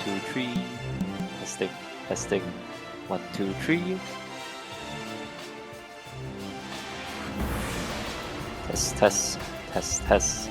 2, 3. Testing, testing. 1, 2, 3. Test, test, test, test.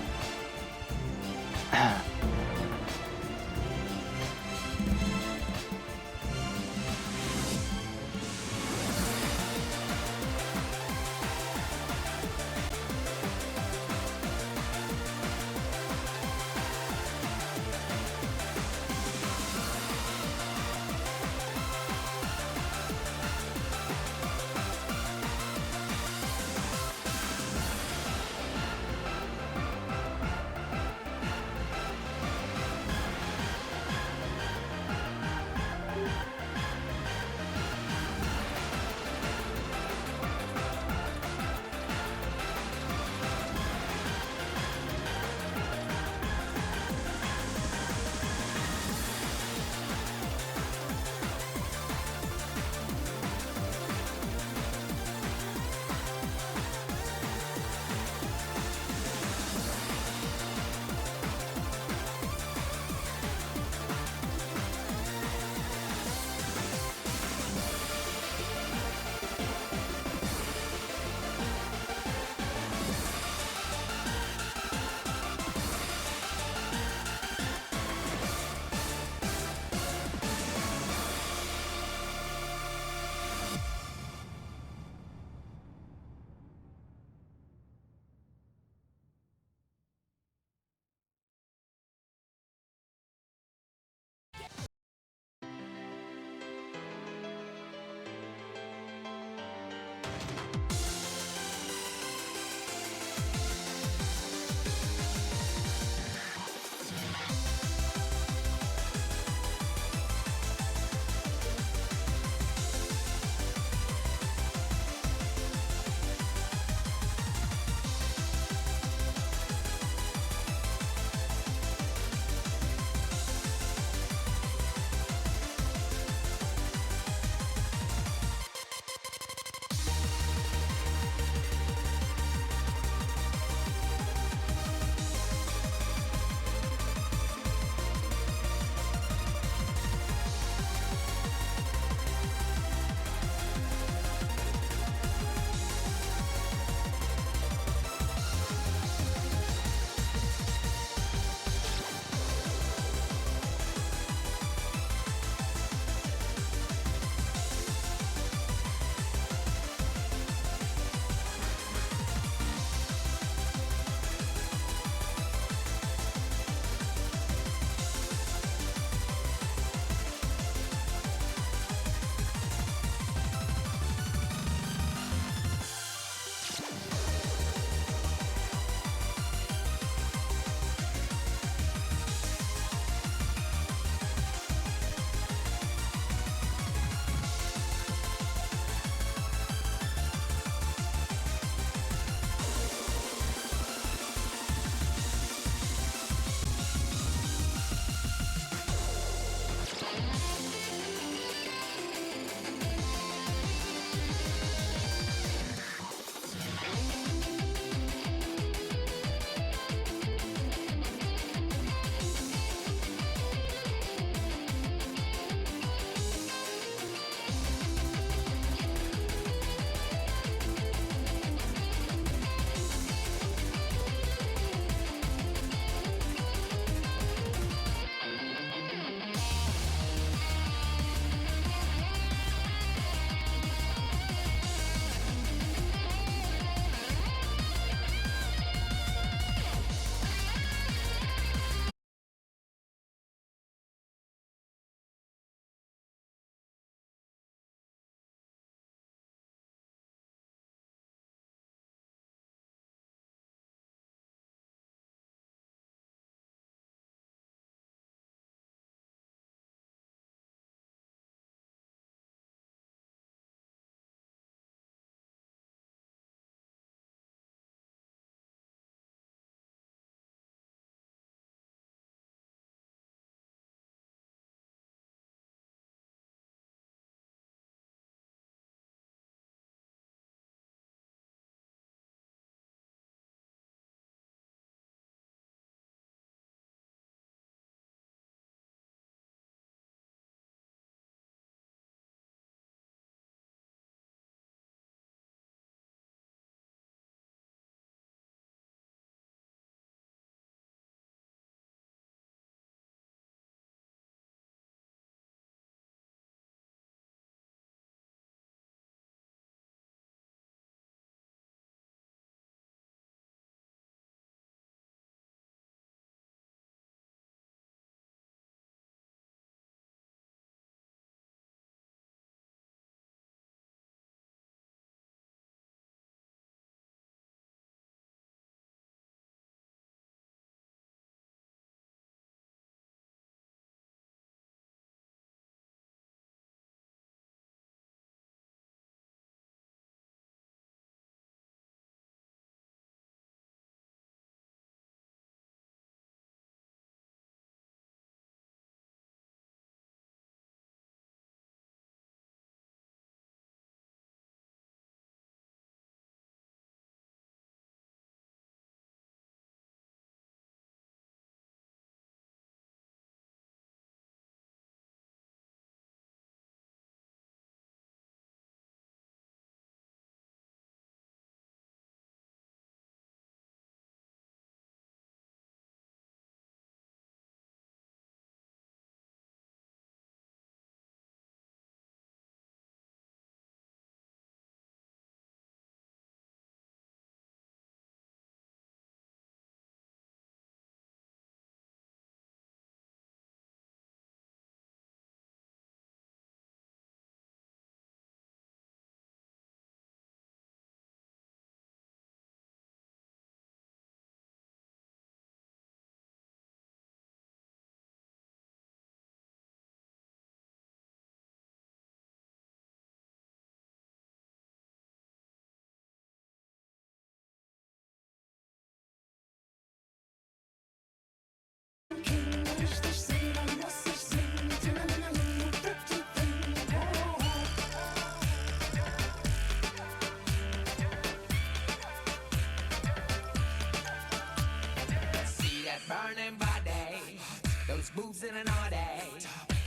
burning body, those boobs in an order,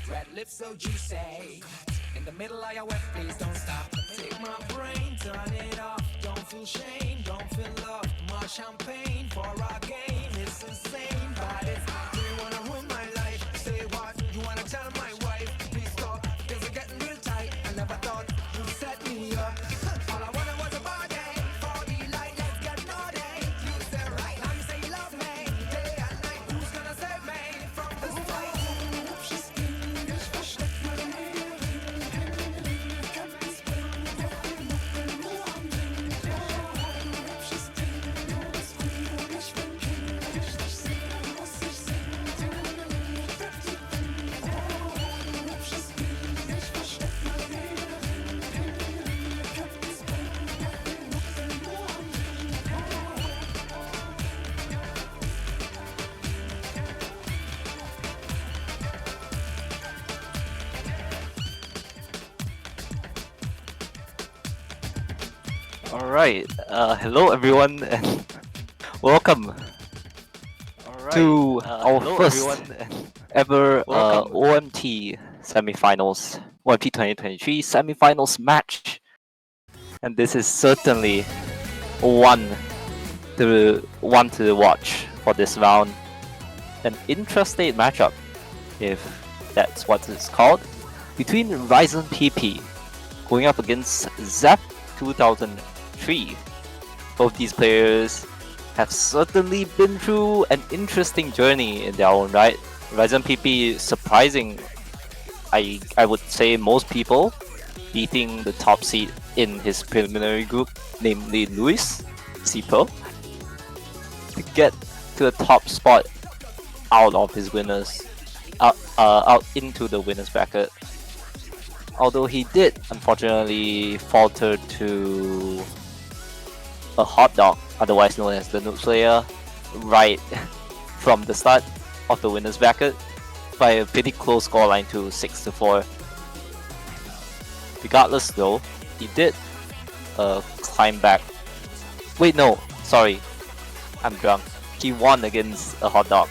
red lips so juicy. In the middle of your wet, please don't stop. Take my brain, turn it off. Don't feel shame, don't feel love. More champagne for our game. It's insane, but it's do you wanna ruin my life? Say what? You wanna tell my wife? Please stop. Things are getting real tight. I never thought you'd set me up. All I wanted was a body for the light. Let's get naughty. You say right now, you say you love me. Day and night, who's gonna save me from this fight? Alright, hello everyone and welcome to our first ever OMT Semifinals, OMT2023 Semifinals match. And this is certainly one to watch for this round. An intrastate matchup, if that's what it's called, between RyzenPP going up against Zeph2003. Both these players have certainly been through an interesting journey in their own right. RyzenPP surprising, I would say, most people, beating the top seed in his preliminary group, namely Luis Cipro, to get to the top spot out of his winners, out into the winners bracket. Although he did unfortunately falter to a hot dog, otherwise known as the noob slayer, right from the start of the winners bracket by a pretty close scoreline to 6-4. Regardless though, he did climb back. Wait, no, sorry, I'm drunk. He won against a hot dog,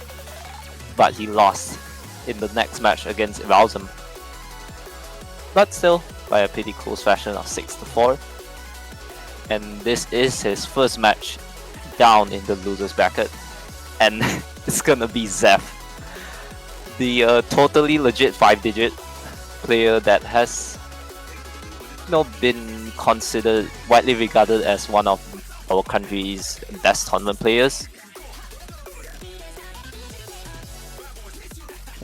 but he lost in the next match against Erasm. But still, by a pretty close fashion of 6-4. And this is his first match down in the losers bracket. And it's gonna be Zeph, the totally legit 5-digit player that has been considered, widely regarded as one of our country's best tournament players.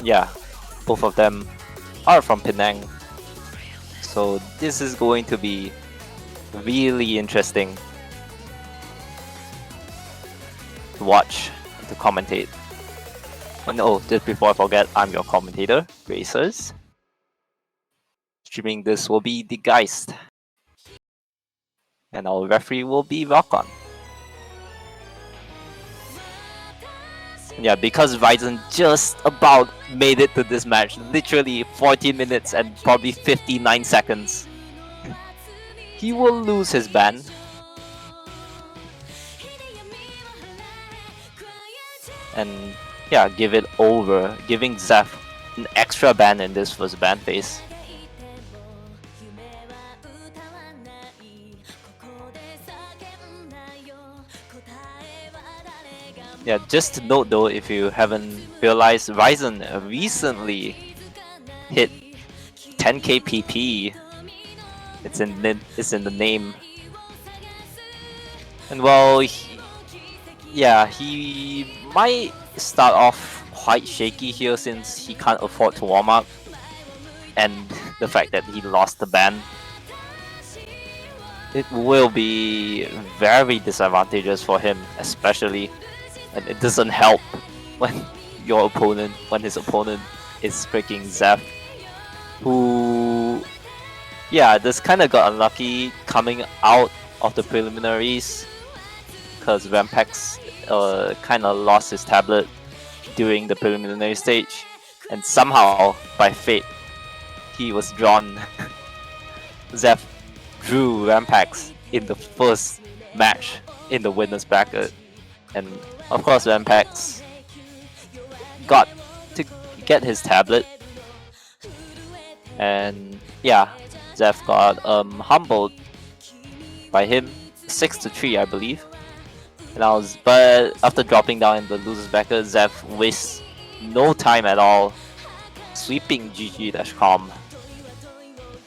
Yeah, both of them are from Penang. So this is going to be really interesting to watch, to commentate. And oh, just before I forget, I'm your commentator, Racers. Streaming this will be the Geist. And our referee will be Rockon. Yeah, because Ryzen just about made it to this match, literally 14 minutes and probably 59 seconds. He will lose his ban. And yeah, give it over, giving Zeph an extra ban in this first ban phase. Yeah, just to note though, if you haven't realized, Ryzen recently hit 10k PP. It's in the name. And well, he might start off quite shaky here since he can't afford to warm up, and the fact that he lost the ban. It will be very disadvantageous for him, especially. And it doesn't help when his opponent is freaking Zeph, who, yeah, just kind of got unlucky coming out of the preliminaries, because Rampex kind of lost his tablet during the preliminary stage, and somehow, by fate, he was drawn. Zeph drew Rampex in the first match in the winners bracket. And of course, Rampex got to get his tablet, and yeah, Zeph got humbled by him 6-3, I believe. But after dropping down in the losers bracket, Zeph wastes no time at all, sweeping GG-com,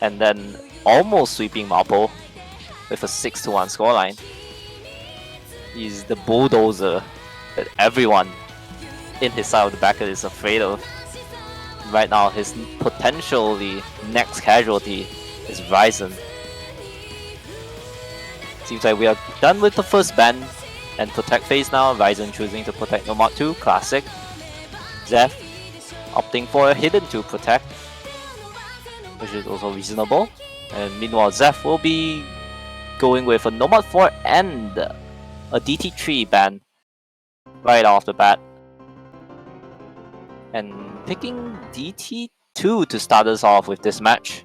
and then almost sweeping Mapo with a 6-1 scoreline. He's the bulldozer that everyone in his side of the bracket is afraid of. Right now, his potentially next casualty is Ryzen. Seems like we are done with the first ban and protect phase now. Ryzen choosing to protect Nomad 2, classic. Zeph opting for a hidden to protect, which is also reasonable. And meanwhile, Zeph will be going with a Nomad 4 and a DT3 ban right off the bat. And picking DT2 to start us off with this match.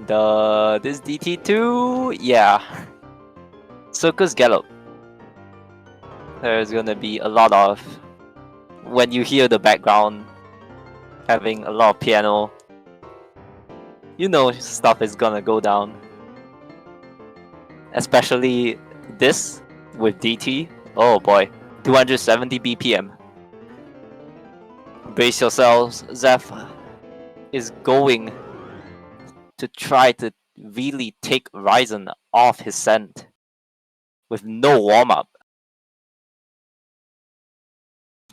This DT2, yeah. Circus Gallop. There's gonna be a lot of, when you hear the background having a lot of piano, you know stuff is gonna go down. Especially this with DT. Oh boy, 270 BPM. Brace yourselves, Zeph is going to try to really take Ryzen off his scent with no warm-up.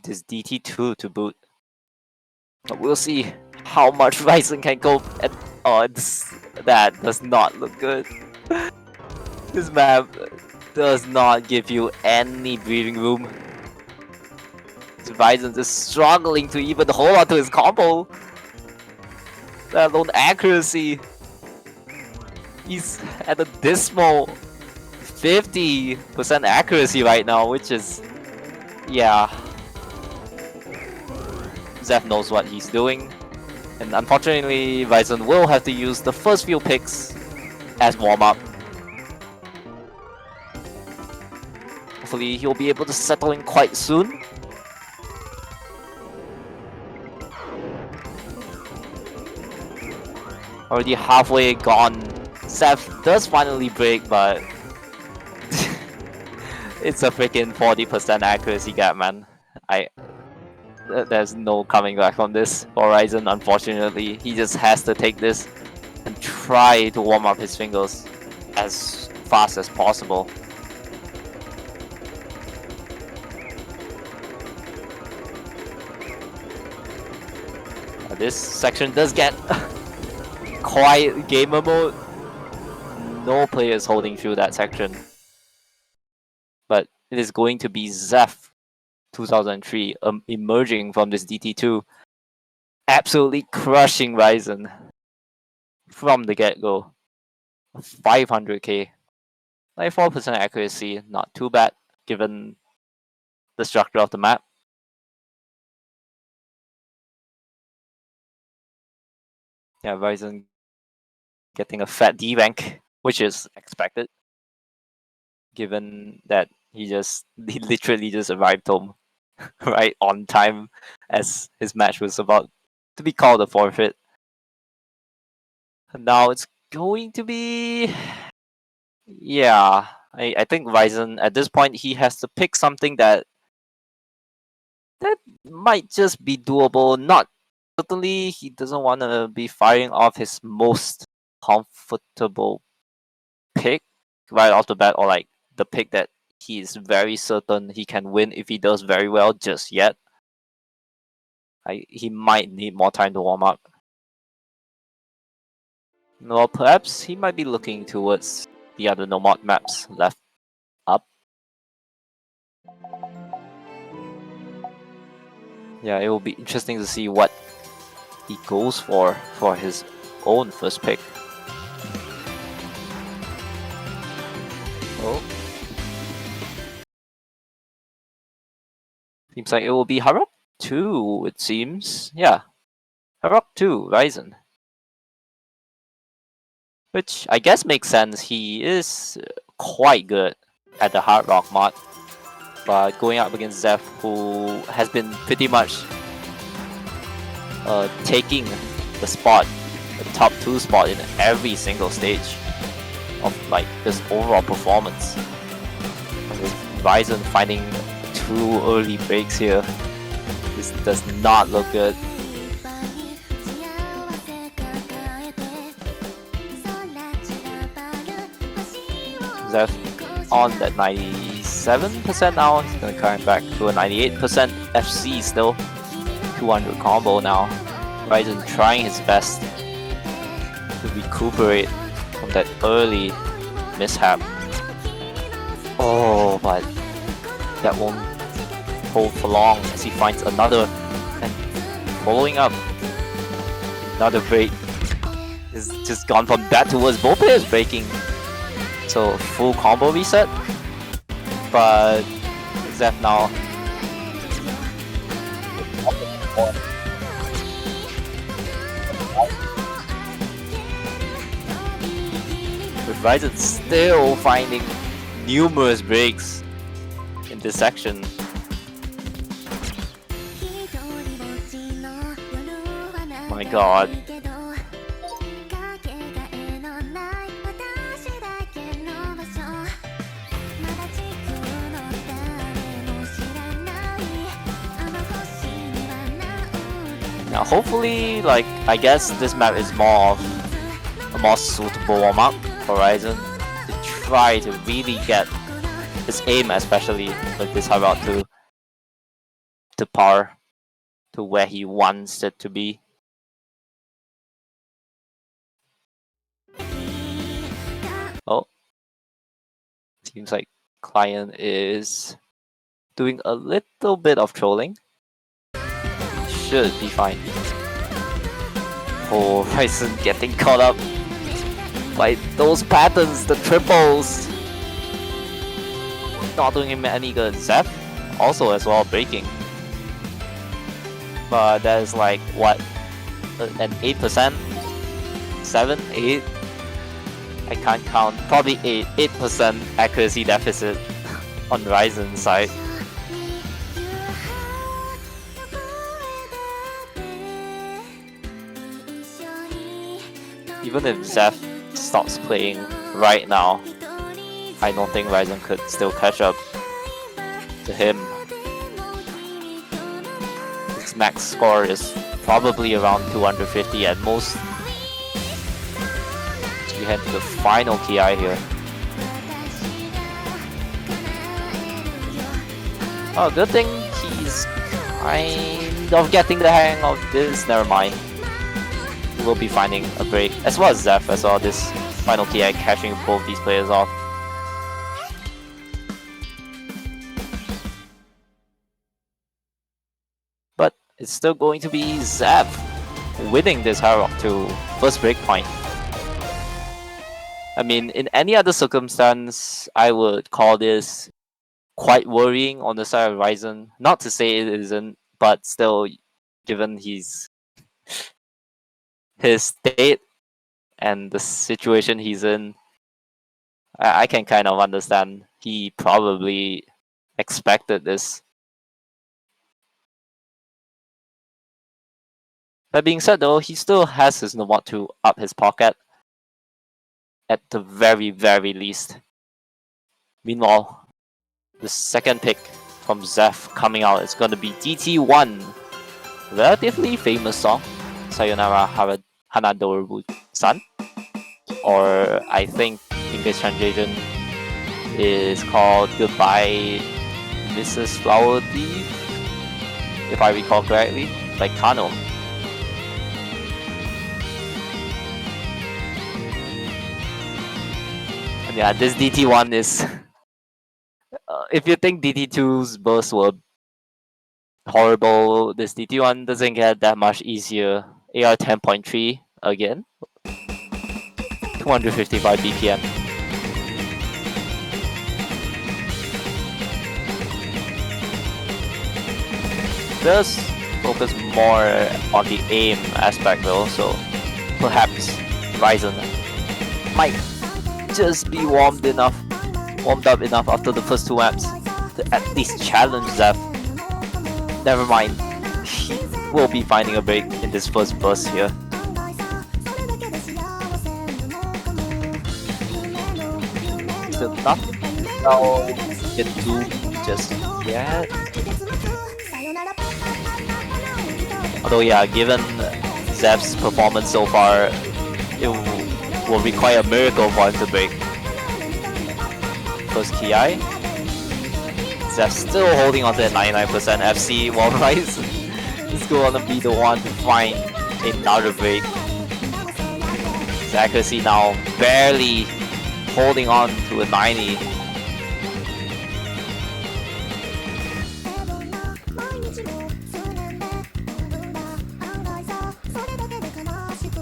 This DT2 to boot. But we'll see how much Ryzen can go at odds. That does not look good. This map does not give you any breathing room. Ryzen is struggling to even hold on to his combo. Let alone accuracy. He's at a dismal 50% accuracy right now, which is, yeah. Zeph knows what he's doing, and unfortunately, Ryzen will have to use the first few picks as warm-up. Hopefully, he'll be able to settle in quite soon. Already halfway gone. Zeph does finally break, but it's a freaking 40% accuracy gap, man. There's no coming back from this for Ryzen, unfortunately. He just has to take this and try to warm up his fingers as fast as possible. This section does get quite gamer mode. No players holding through that section. But it is going to be Zeph2003 emerging from this DT2, absolutely crushing Ryzen from the get-go. 500k, 94% accuracy, not too bad given the structure of the map. Yeah, Ryzen getting a fat D rank, which is expected, given that he literally just arrived home right on time as his match was about to be called a forfeit. And now it's going to be, yeah, I think Ryzen at this point he has to pick something that might just be doable. Not certainly he doesn't want to be firing off his most comfortable pick right off the bat, or like the pick that he is very certain he can win if he does very well just yet. He might need more time to warm up. Or perhaps he might be looking towards the other Nomad maps left up. Yeah, it will be interesting to see what he goes for his own first pick. Oh. Seems like it will be Harok 2, it seems. Yeah. Harok 2, Ryzen. which I guess makes sense. He is quite good at the hard rock mod, but going up against Zeph, who has been pretty much taking the spot, the top 2 spot in every single stage of like this overall performance. With Ryzen finding 2 early breaks here, this does not look good. Zeph on that 97% now. He's gonna come back to a 98% FC still. 200 combo now. Ryzen trying his best to recuperate from that early mishap. Oh, but that won't hold for long as he finds another, and following up another break. Is just gone from bad to worse. Both players breaking. So full combo reset, but Zeph now with Ryzen still finding numerous breaks in this section. My god. Now hopefully, like, I guess this map is more of a more suitable warm-up for Ryzen to try to really get his aim, especially with this high route to par, to where he wants it to be. Oh, seems like client is doing a little bit of trolling. Should be fine. Oh, Ryzen getting caught up by those patterns, the triples. Not doing him any good. Zeph also as well breaking. But that is like, what, an 8%? 7, 8? I can't count. Probably 8% accuracy deficit on Ryzen's side. Even if Zeph stops playing right now, I don't think Ryzen could still catch up to him. His max score is probably around 250 at most. We head to the final KI here. Oh, good thing he's kind of getting the hang of this. Never mind. We'll be finding a break, as well as Zeph as well. This final KI catching both these players off. But it's still going to be Zeph winning this high rock to first break point. I mean, in any other circumstance, I would call this quite worrying on the side of Ryzen. Not to say it isn't, but still, given his state and the situation he's in, I can kind of understand. He probably expected this. That being said, though, he still has his Nomad to up his pocket at the very, very least. Meanwhile, the second pick from Zeph coming out is going to be DT1. Relatively famous song, Sayonara Hanadoru-san. Or I think English translation is called Goodbye Mrs. Flower Leaf, if I recall correctly, by Kano. And yeah, this DT1 is... if you think DT2's bursts were horrible, this DT1 doesn't get that much easier. AR 10.3 again. 255 BPM. Does focus more on the aim aspect though, so perhaps Ryzen might just be warmed up enough after the first two maps to at least challenge Zeph. Never mind, he will be finding a break in this first burst here. Still nothing can do just yet. Although yeah, given Zeph's performance so far, it will require a miracle for him to break. First Ki. Zeph still holding on to that 99% FC, while Ryzen is going to be the one to find another break. His accuracy now barely holding on to a 90.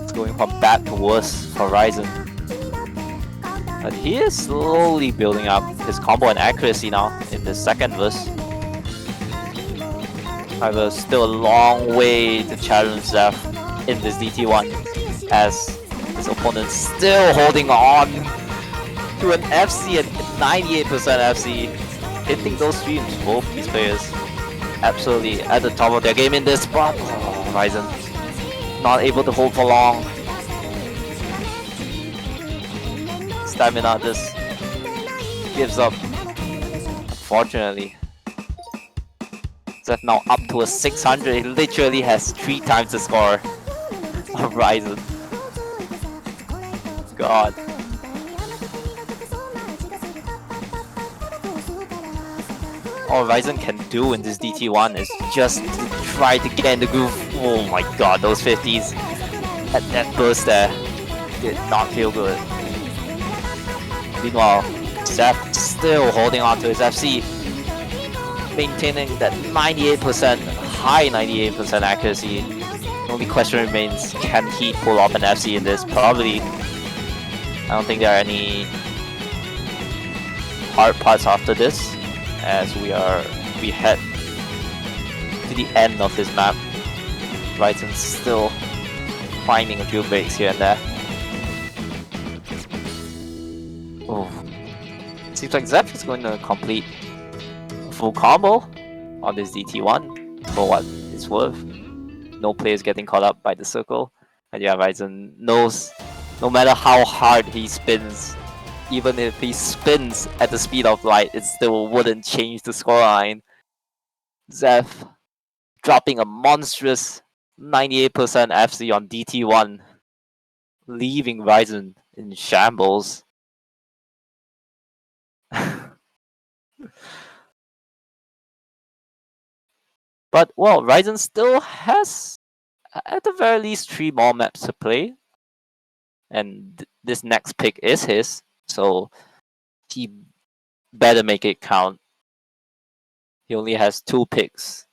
It's going from bad to worse for Ryzen. But he is slowly building up his combo and accuracy now in the second verse. However, still a long way to challenge Zeph in this DT1, as his opponent still holding on to an FC at 98% FC, hitting those streams, both these players absolutely at the top of their game in this spot. Oh, Ryzen not able to hold for long. Stamina just gives up, unfortunately. Zeph now up to a 600, he literally has 3 times the score of Ryzen. God. All Ryzen can do in this DT1 is just to try to get in the groove. Oh my god, those 50s at that burst there did not feel good. Meanwhile, Zeph still holding on to his FC, maintaining that 98%, high 98% accuracy. The only question remains, can he pull off an FC in this? Probably. I don't think there are any hard parts after this, as we head to the end of this map. Ryzen's still finding a few breaks here and there. Oh, seems like Zeph is going to complete a full combo on this DT1 for what it's worth. No players getting caught up by the circle, and yeah, Ryzen knows no matter how hard he spins, even if he spins at the speed of light, it still wouldn't change the scoreline. Zeph dropping a monstrous 98% FC on DT1, leaving Ryzen in shambles. But well, Ryzen still has at the very least 3 more maps to play, and this next pick is his, so he better make it count. He only has 2 picks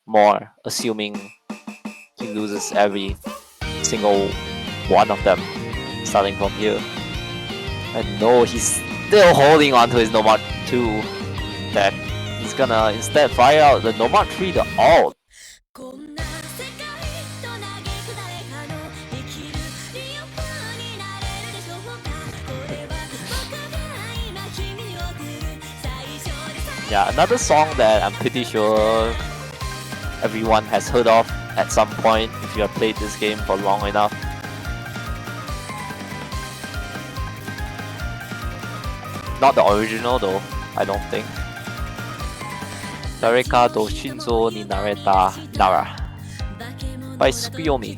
more, assuming he loses every single one of them starting from here. And no, he's still holding on to his Nomad 2 deck. He's gonna instead fire out the Nomad 3, the alt. Yeah, another song that I'm pretty sure everyone has heard of at some point if you have played this game for long enough. Not the original though, I don't think. Dareka do Shinzo ni nareta Nara by Tsukuyomi.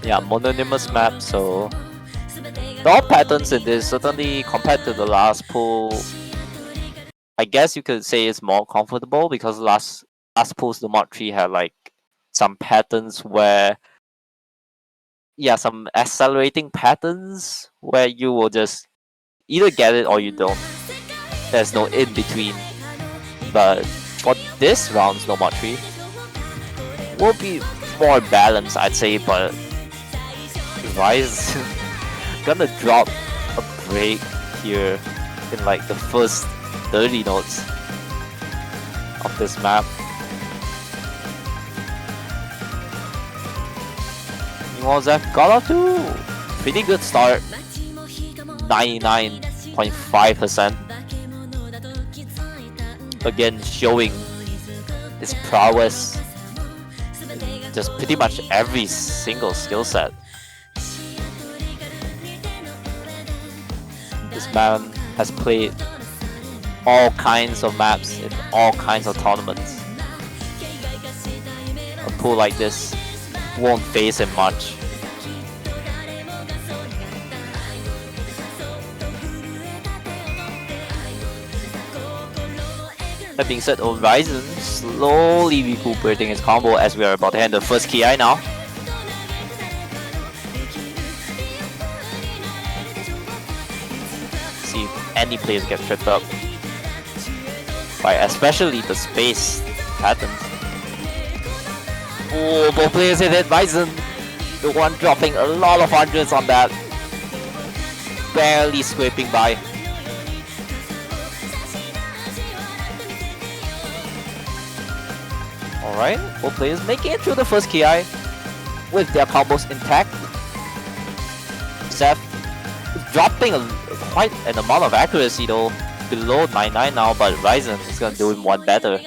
Yeah, mononymous map, so the alt patterns in this certainly compared to the last pool, I guess you could say it's more comfortable, because last pool's the mod 3 had like some patterns where, yeah, some accelerating patterns where you will just either get it or you don't. There's no in between. But for this round's no mod 3 will be more balanced, I'd say, but Rise gonna drop a break here in like the first 30 notes of this map. Well, Zeph got off to pretty good start. 99.5%. Again, showing his prowess in just pretty much every single skill set. This man has played all kinds of maps in all kinds of tournaments. A pool like this won't phase him much. That being said, Ryzen slowly recuperating his combo as we are about to end the first KI now. See if any players get tripped up by especially the space patterns. Oh, both players hit it. Ryzen, the one dropping a lot of hundreds on that, barely scraping by. Alright, both players making it through the first KI with their combos intact. Zeph dropping quite an amount of accuracy though, below 99 now, but Ryzen is gonna do him one better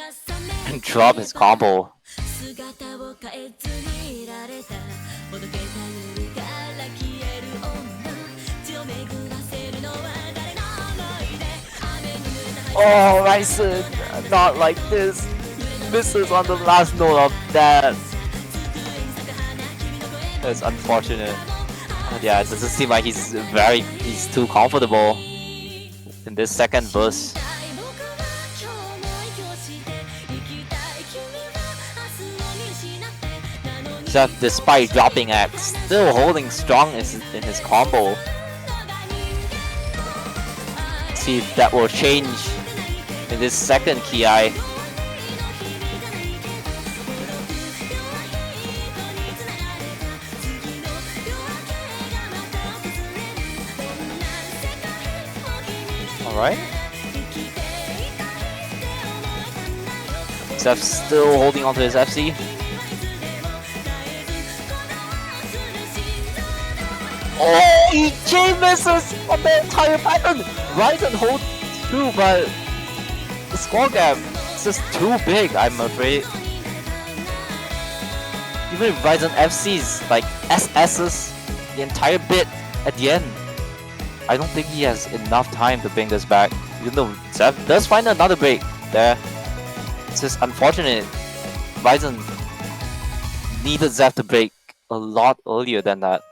and drop his combo. Oh, Ryzen, not like this. Misses on the last note of that. That's unfortunate. Yeah, it doesn't seem like he's too comfortable in this second burst. Zeph, despite dropping X, still holding strong in his combo. See if that will change in this second KI. Alright. Zeph still holding onto his FC. Oh, he chain misses on the entire pattern! Ryzen holds too, but the score gap is just too big, I'm afraid. Even if Ryzen FCs like SS's the entire bit at the end, I don't think he has enough time to bring this back. Even though Zeph does find another break there. It's just unfortunate. Ryzen needed Zeph to break a lot earlier than that.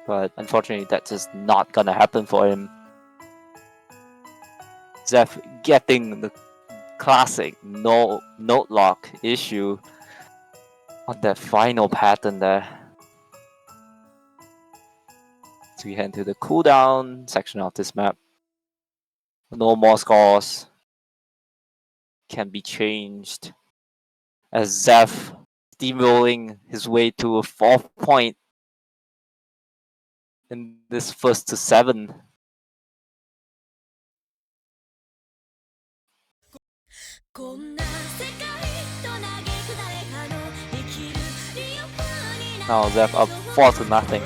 But unfortunately, that's just not gonna happen for him. Zeph getting the classic note lock issue on that final pattern there. So we head to the cooldown section of this map. No more scores can be changed as Zeph steamrolling his way to a 4th point in this first to 7. Now Zeph up 4-0.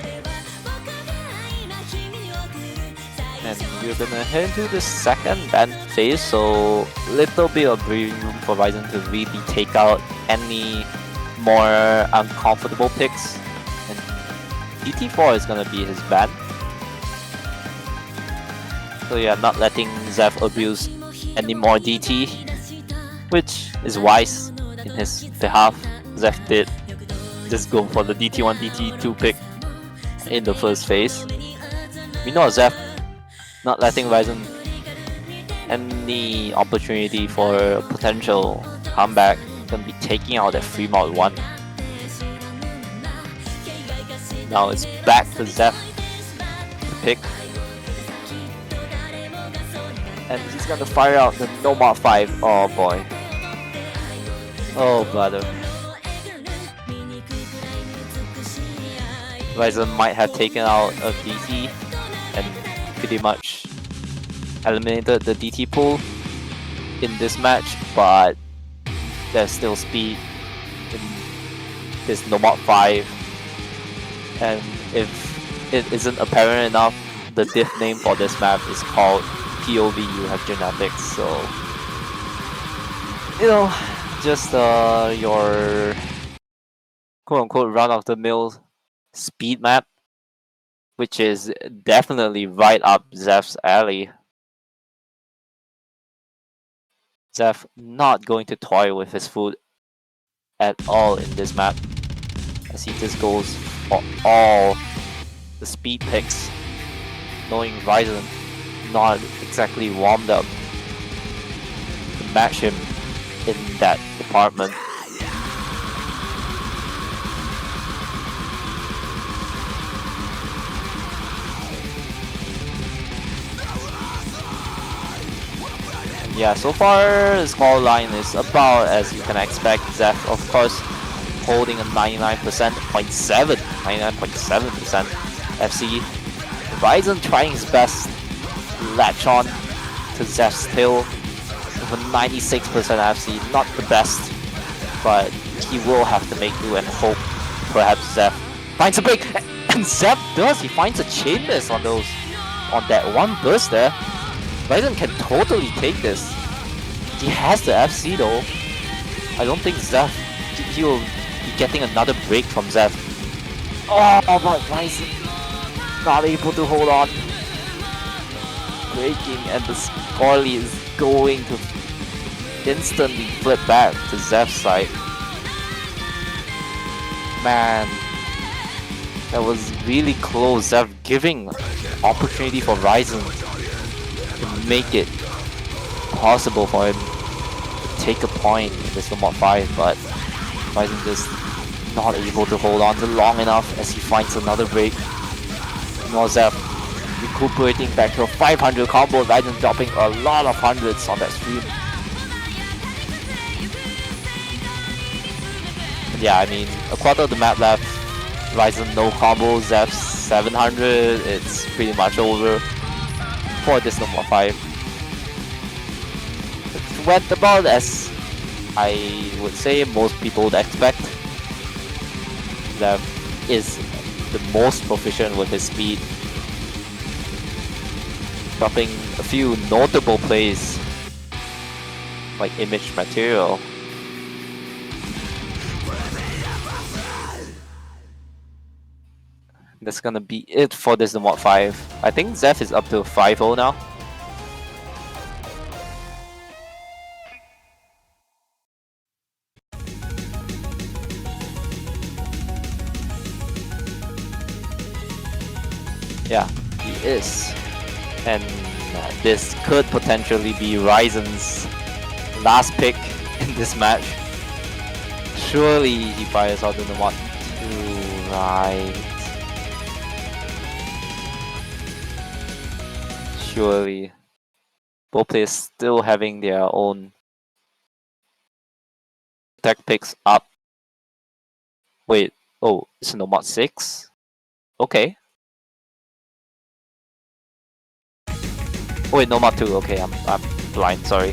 And we're gonna head into the second ban phase, so little bit of breathing room for Ryzen to really take out any more uncomfortable picks. And DT4 is gonna be his ban. So yeah, not letting Zeph abuse any more DT, which is wise in his behalf. Zeph did just go for the DT1, DT2 pick in the first phase. We know Zeph not letting Ryzen any opportunity for a potential comeback, gonna be taking out that free mod 1. Now it's back to Zeph to pick. And he's gonna fire out the no mod 5. Oh boy. Oh brother. Ryzen might have taken out a DT and pretty much eliminated the DT pool in this match, but there's still speed in this Nomad 5. And if it isn't apparent enough, the diff name for this map is called POV You Have Genetics. So, you know, just your quote-unquote run-of-the-mill speed map, which is definitely right up Zeph's alley. Zeph not going to toy with his food at all in this map, as he just goes for all the speed picks, knowing Ryzen not exactly warmed up to match him in that department. Yeah, so far the score line is about as you can expect. Zeph, of course, holding a 99.7% FC. Ryzen trying his best to latch on to Zeph's tail with a 96% FC. Not the best, but he will have to make do and hope perhaps Zeph finds a break. And Zeph does. He finds a chain miss on that one burst there. Ryzen can totally take this. He has the FC though. I don't think Zeph, he will be getting another break from Zeph. Oh, but Ryzen not able to hold on. Breaking, and the score lead is going to instantly flip back to Zeph's side. Man, that was really close. Zeph giving opportunity for Ryzen to make it possible for him to take a point in this Nomad 5, but Ryzen just not able to hold on to long enough as he finds another break. Now Zeph recuperating back to a 500 combo. Ryzen dropping a lot of hundreds on that stream. Yeah, I mean, a quarter of the map left. Ryzen no combo. Zeph 700. It's pretty much over for this Nomad 5. It went about as I would say most people would expect. Zeph is the most proficient with his speed, dropping a few notable plays like image material. That's gonna be it for this Nomad 5. I think Zeph is up to 5-0 now. Yeah, he is. And this could potentially be Ryzen's last pick in this match. Surely he fires out the Nomad 2, right? Surely. Both players still having their own tech picks up. Wait, oh, it's Nomad 6? Okay. Oh wait, Nomad 2, okay, I'm blind, sorry.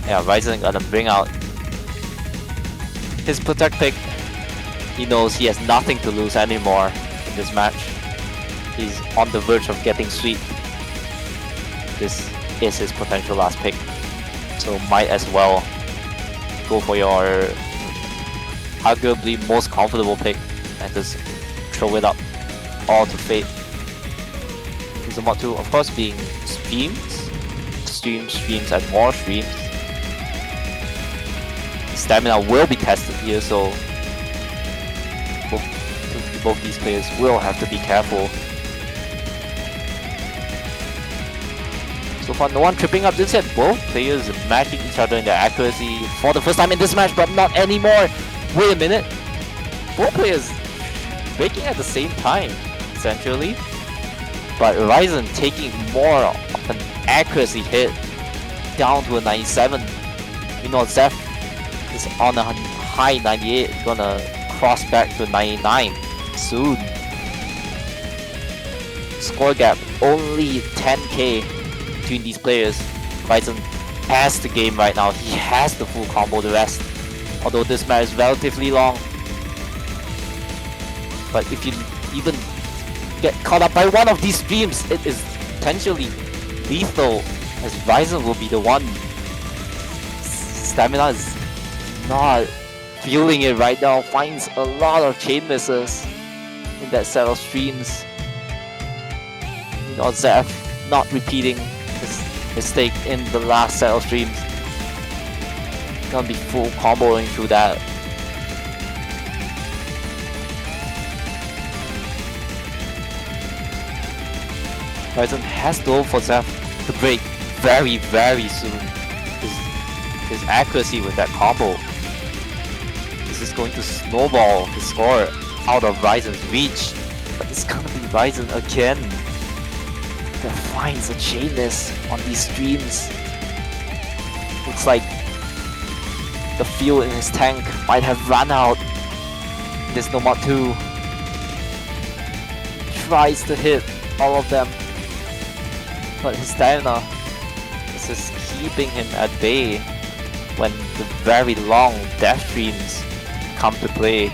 Yeah, Ryzen gonna bring out his protect pick. He knows he has nothing to lose anymore in this match. He's on the verge of getting sweep. This is his potential last pick, so might as well go for your arguably most comfortable pick and just throw it up all to fate. This Nomad 2, of course, being streams, and more streams. Stamina will be tested here, so both these players will have to be careful. So far, no one tripping up this yet. Both players matching each other in their accuracy for the first time in this match, but not anymore. Wait a minute. Both players breaking at the same time, essentially. But Ryzen taking more of an accuracy hit down to a 97. You know, Zeph is on a high 98, gonna cross back to 99 soon. Score gap only 10k between these players. Ryzen has the game right now. He has the full combo. The rest Although this match is relatively long. But if you even get caught up by one of these streams, it is potentially lethal, as Ryzen will be the one. Stamina is not feeling it right now, finds a lot of chain misses in that set of streams. You know, Zeph not repeating his mistake in the last set of streams. Gonna be full comboing through that. Ryzen has to hope for Zeph to break very, very soon. His accuracy with that combo. This is going to snowball his score out of Ryzen's reach. But it's gonna be Ryzen again that finds a chain miss on these streams. Looks like the fuel in his tank might have run out. This Nomad 2 tries to hit all of them, but his stamina is just keeping him at bay when the very long death streams come to play.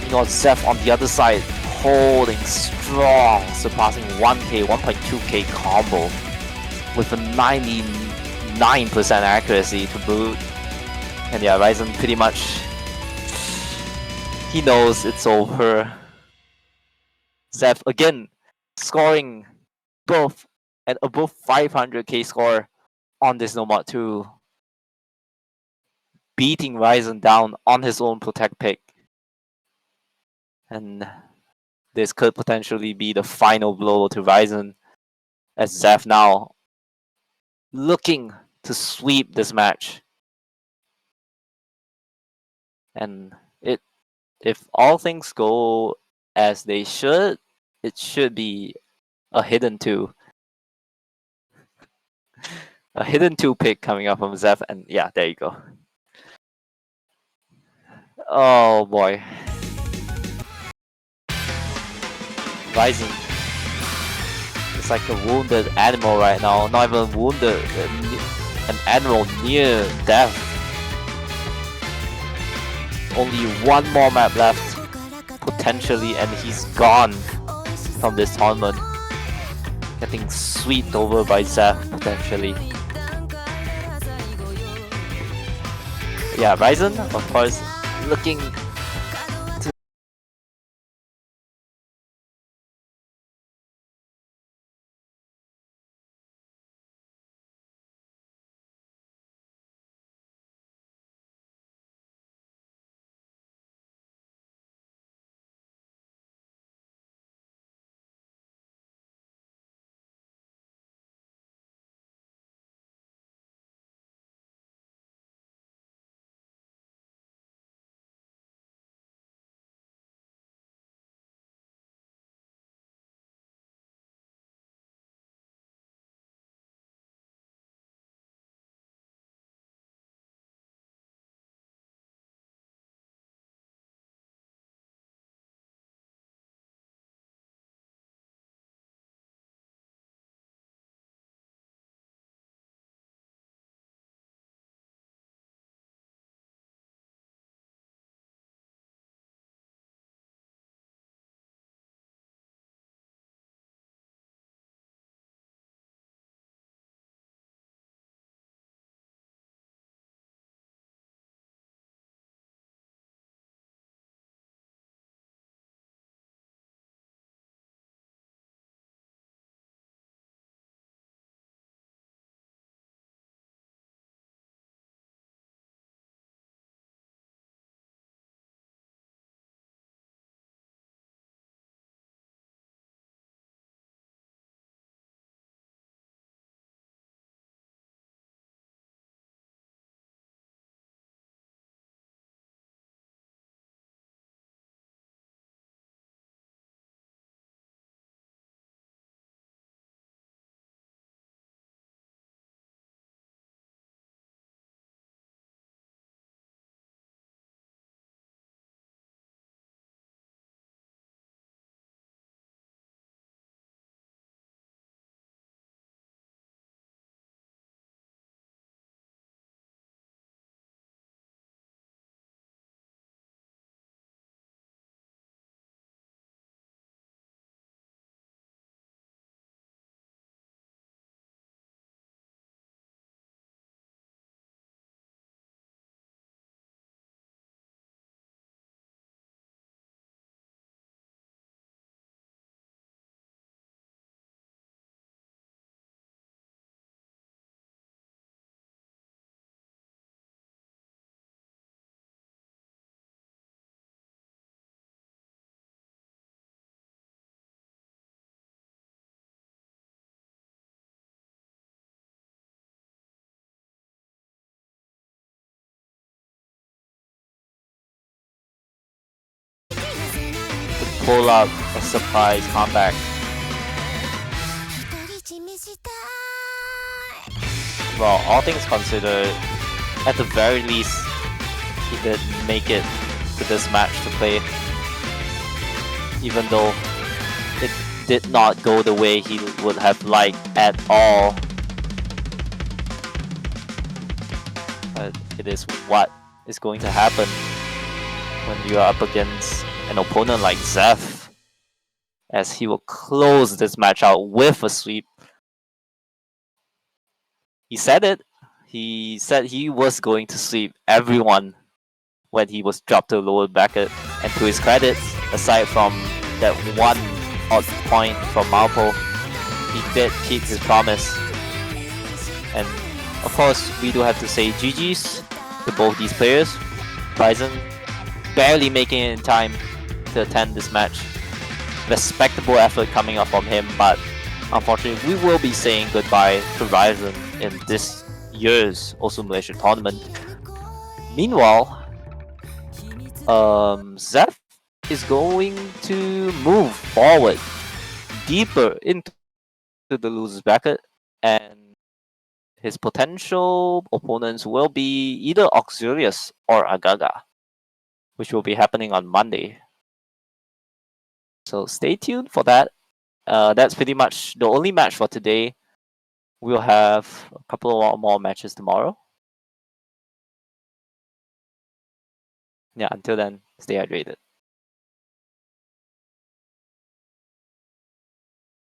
You know, Zeph on the other side holding strong, surpassing 1k, 1.2k combo with a 99% accuracy to boot. And yeah, Ryzen pretty much, he knows it's over. Zeph again scoring both an above 500k score on this Nomad 2, beating Ryzen down on his own protect pick. And this could potentially be the final blow to Ryzen, as Zeph now looking to sweep this match. And if all things go as they should, it should be a hidden 2. A hidden 2 pick coming up from Zeph, and yeah, there you go. Oh boy. Ryzen is like a wounded animal right now. Not even wounded, an animal near death. Only one more map left, potentially, and he's gone from this tournament. Getting swept over by Zeph, potentially. Yeah, Ryzen, of course, looking pull up a surprise comeback. Well, all things considered, at the very least, he did make it to this match to play. Even though it did not go the way he would have liked at all. But it is what is going to happen when you are up against an opponent like Zeph, as he will close this match out with a sweep. He said it. He said he was going to sweep everyone when he was dropped to the lower bracket. And to his credit, aside from that one odd point from Malpo, he did keep his promise. And of course, we do have to say GG's to both these players. Ryzen barely making it in time to attend this match. Respectable effort coming up from him, but unfortunately, we will be saying goodbye to Ryzen in this year's also Malaysia tournament. Meanwhile, Zeph is going to move forward deeper into the losers bracket, and his potential opponents will be either Auxilius or Agaga, which will be happening on Monday. So stay tuned for that. That's pretty much the only match for today. We'll have a couple of more matches tomorrow. Yeah, until then, stay hydrated.